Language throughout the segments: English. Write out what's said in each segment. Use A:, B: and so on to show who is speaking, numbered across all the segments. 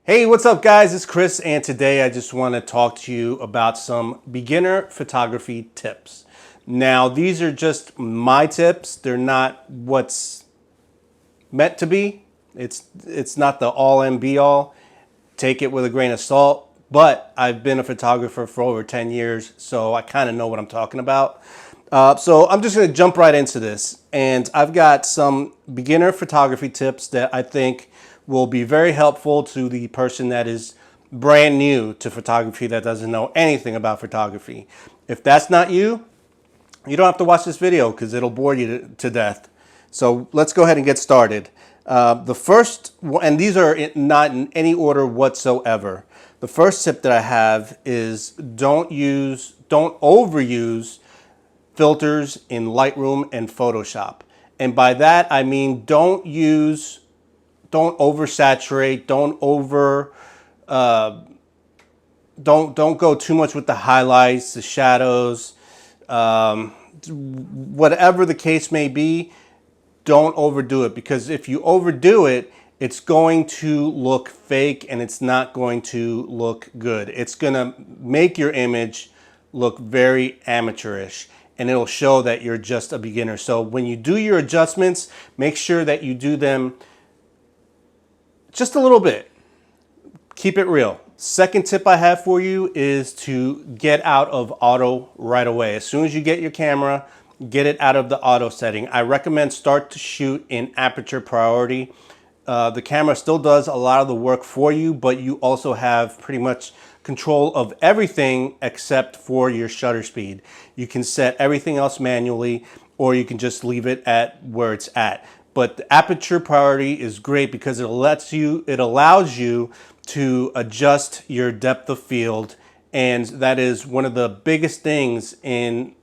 A: Hey, what's up guys? It's Chris, and today I just want to talk to you about some beginner photography tips. Now, these are just my tips. They're not what's meant to be. It's not the all and be all. Take it with a grain of salt, but I've been a photographer for over 10 years, so I kind of know what I'm talking about. So I'm just going to jump right into this, and I've got some beginner photography tips that I think will be very helpful to the person that is brand new to photography, that doesn't know anything about photography. If that's not you, you don't have to watch this video because it'll bore you to death. So let's go ahead and get started. The first, and these are not in any order whatsoever. The first tip that I have is don't overuse filters in Lightroom and Photoshop. And by that, I mean don't oversaturate, don't go too much with the highlights, the shadows, whatever the case may be. Don't overdo it, because if you overdo it, it's going to look fake and it's not going to look good. It's gonna make your image look very amateurish, and it'll show that you're just a beginner. So when you do your adjustments, make sure that you do them just a little bit. Keep it real. Second tip I have for you is to get out of auto right away. As soon as you get your camera, get it out of the auto setting. I recommend start to shoot in aperture priority. The camera still does a lot of the work for you, but you also have pretty much control of everything except for your shutter speed. You can set everything else manually, or you can just leave it at where it's at. But the aperture priority is great because it allows you to adjust your depth of field, and that is one of the biggest things in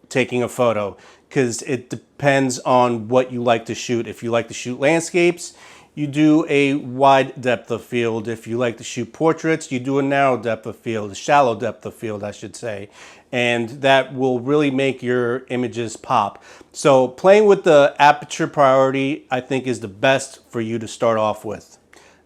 A: taking a photo, because it depends on what you like to shoot. If you like to shoot landscapes, you do a wide depth of field. If you like to shoot portraits, you do a narrow depth of field, a shallow depth of field, I should say. And that will really make your images pop. So playing with the aperture priority, I think, is the best for you to start off with.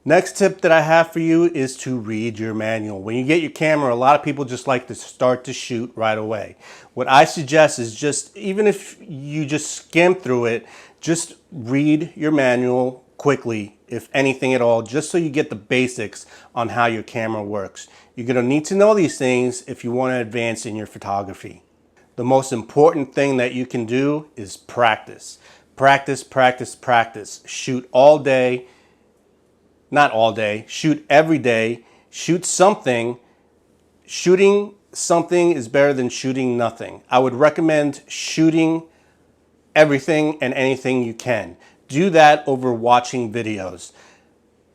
A: Next tip that I have for you is to read your manual. When you get your camera, a lot of people just like to start to shoot right away. What I suggest is just, even if you just skim through it, just read your manual quickly, if anything at all, just so you get the basics on how your camera works. You're going to need to know these things if you want to advance in your photography. The most important thing that you can do is practice. Practice, practice, practice. Shoot all day. Not all day, shoot every day, shoot something. Shooting something is better than shooting nothing. I would recommend shooting everything and anything you can. Do that over watching videos.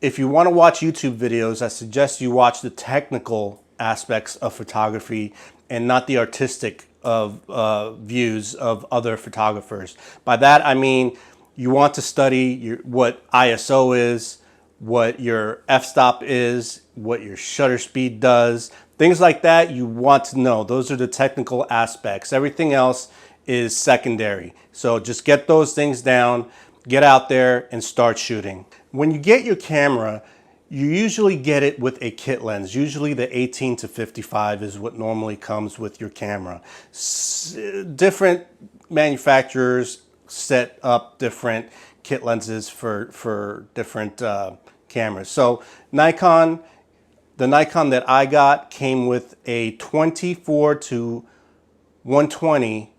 A: If you want to watch YouTube videos, I suggest you watch the technical aspects of photography and not the artistic views of other photographers. By that I mean you want to study what ISO is, what your f-stop is, what your shutter speed does, things like that. You want to know. Those are the technical aspects. Everything else is secondary. So just get those things down, get out there and start shooting. When you get your camera, you usually get it with a kit lens. Usually the 18 to 55 is what normally comes with your camera. Different manufacturers set up different kit lenses for different cameras. So the Nikon that I got came with a 24 to 120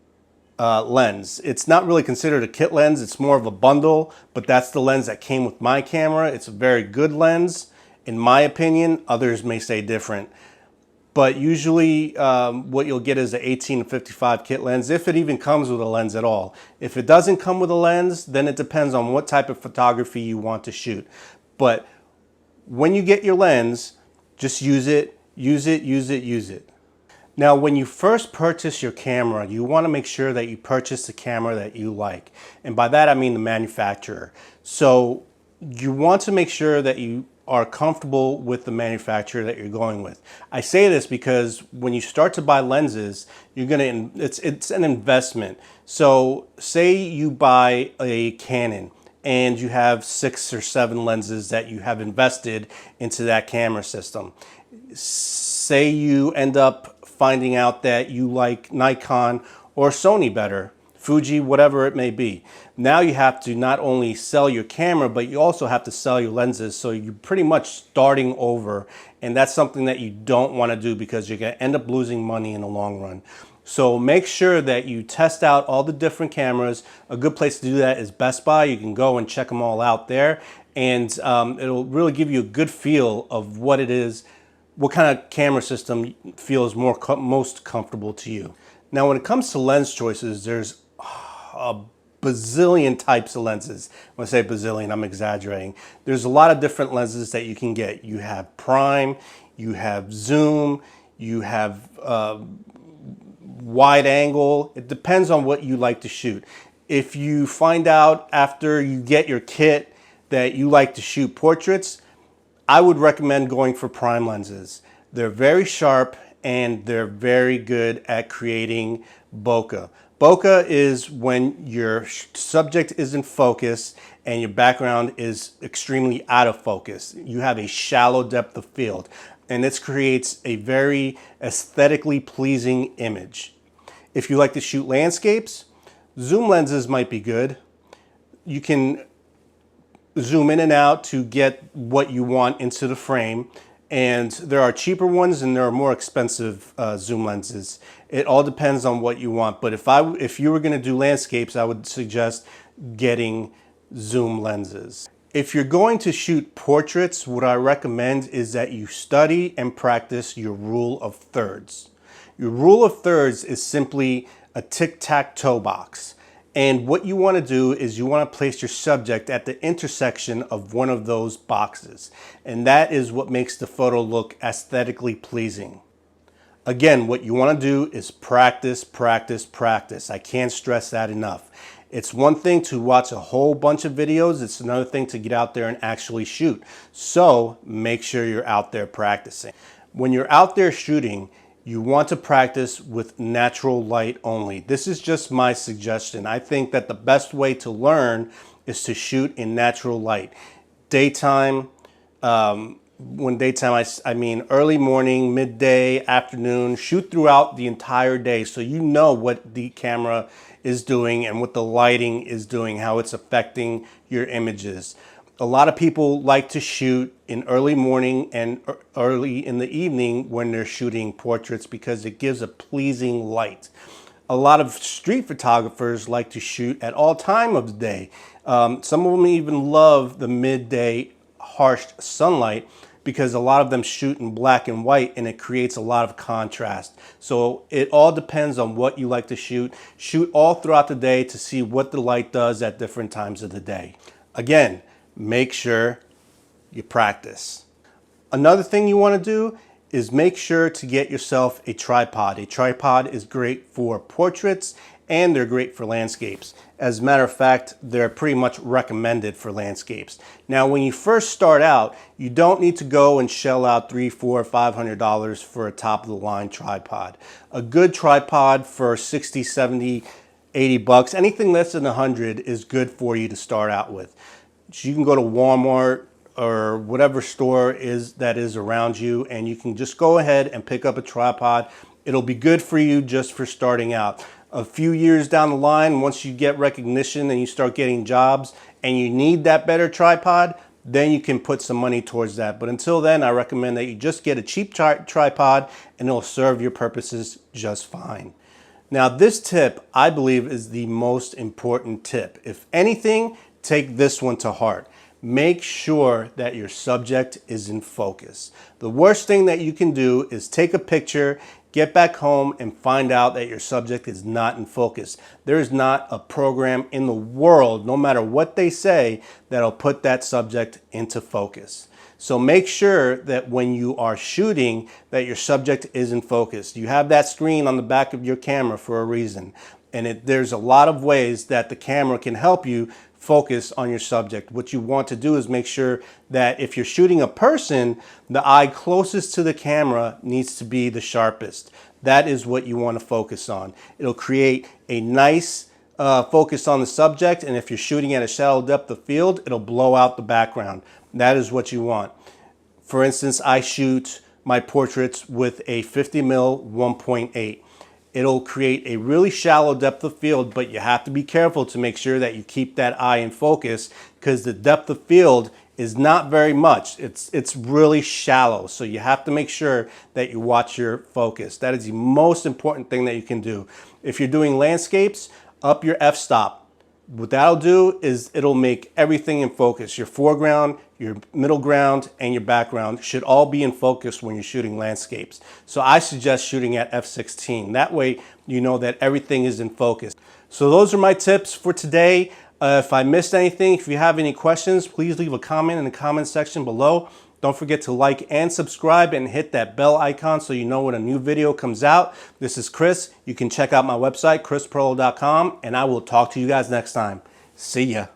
A: lens. It's not really considered a kit lens, it's more of a bundle, but that's the lens that came with my camera. It's a very good lens, in my opinion. Others may say different. But usually what you'll get is an 18 to 55 kit lens, if it even comes with a lens at all. If it doesn't come with a lens, then it depends on what type of photography you want to shoot. But when you get your lens, just use it, use it, use it, use it. Now, when you first purchase your camera, you want to make sure that you purchase the camera that you like. And by that, I mean the manufacturer. So you want to make sure that you are comfortable with the manufacturer that you're going with. I say this because when you start to buy lenses, it's an investment. So say you buy a Canon and you have 6 or 7 lenses that you have invested into that camera system. Say you end up finding out that you like Nikon or Sony better, Fuji, whatever it may be. Now you have to not only sell your camera, but you also have to sell your lenses. So you're pretty much starting over. And that's something that you don't want to do because you're going to end up losing money in the long run. So make sure that you test out all the different cameras. A good place to do that is Best Buy. You can go and check them all out there. And it'll really give you a good feel of what it is, what kind of camera system feels most comfortable to you. Now, when it comes to lens choices, there's a bazillion types of lenses. When I say bazillion, I'm exaggerating. There's a lot of different lenses that you can get. You have prime, you have zoom, you have wide angle. It depends on what you like to shoot. If you find out after you get your kit that you like to shoot portraits, I would recommend going for prime lenses. They're very sharp and they're very good at creating bokeh. Bokeh is when your subject is in focus and your background is extremely out of focus. You have a shallow depth of field, and this creates a very aesthetically pleasing image. If you like to shoot landscapes, zoom lenses might be good. You can zoom in and out to get what you want into the frame. And there are cheaper ones and there are more expensive zoom lenses. It all depends on what you want. But if you were going to do landscapes, I would suggest getting zoom lenses. If you're going to shoot portraits, what I recommend is that you study and practice your rule of thirds. Your rule of thirds is simply a tic-tac-toe box. And what you want to do is you want to place your subject at the intersection of one of those boxes. And that is what makes the photo look aesthetically pleasing. Again, what you want to do is practice, practice, practice. I can't stress that enough. It's one thing to watch a whole bunch of videos. It's another thing to get out there and actually shoot. So make sure you're out there practicing. When you're out there shooting, you want to practice with natural light only. This is just my suggestion. I think that the best way to learn is to shoot in natural light. Daytime, when daytime I mean early morning, midday, afternoon, shoot throughout the entire day so you know what the camera is doing and what the lighting is doing, how it's affecting your images. A lot of people like to shoot in early morning and early in the evening when they're shooting portraits because it gives a pleasing light. A lot of street photographers like to shoot at all time of the day. Some of them even love the midday harsh sunlight because a lot of them shoot in black and white and it creates a lot of contrast. So it all depends on what you like to shoot. Shoot all throughout the day to see what the light does at different times of the day. Again, make sure you practice. Another thing you want to do is make sure to get yourself a tripod. A tripod is great for portraits and they're great for landscapes. As a matter of fact, they're pretty much recommended for landscapes. Now, when you first start out, you don't need to go and shell out $300, $400, $500 for a top of the line tripod. A good tripod for 60, 70, 80 bucks, anything less than 100 is good for you to start out with. So you can go to Walmart or whatever store that is around you and you can just go ahead and pick up a tripod. It'll be good for you just for starting out. A few years down the line, once you get recognition and you start getting jobs and you need that better tripod, then you can put some money towards that. But until then, I recommend that you just get a cheap tripod and it'll serve your purposes just fine. Now, this tip, I believe, is the most important tip. If anything, take this one to heart. Make sure that your subject is in focus. The worst thing that you can do is take a picture, get back home, and find out that your subject is not in focus. There is not a program in the world, no matter what they say, that'll put that subject into focus. So make sure that when you are shooting, that your subject is in focus. You have that screen on the back of your camera for a reason. And there's a lot of ways that the camera can help you focus on your subject. What you want to do is make sure that if you're shooting a person, the eye closest to the camera needs to be the sharpest. That is what you want to focus on. It'll create a nice focused on the subject, and if you're shooting at a shallow depth of field, it'll blow out the background. That is what you want. For instance, I shoot my portraits with a 50mm 1.8. It'll create a really shallow depth of field, but you have to be careful to make sure that you keep that eye in focus, because the depth of field is not very much. It's really shallow. So you have to make sure that you watch your focus. That is the most important thing that you can do. If you're doing landscapes, up your f-stop. What that'll do is it'll make everything in focus. Your foreground, your middle ground, and your background should all be in focus when you're shooting landscapes. So I suggest shooting at f16. That way you know that everything is in focus. So those are my tips for today. If I missed anything, if you have any questions, please leave a comment in the comment section below. Don't forget to like and subscribe and hit that bell icon so you know when a new video comes out. This is Chris. You can check out my website, chrisperlo.com, and I will talk to you guys next time. See ya.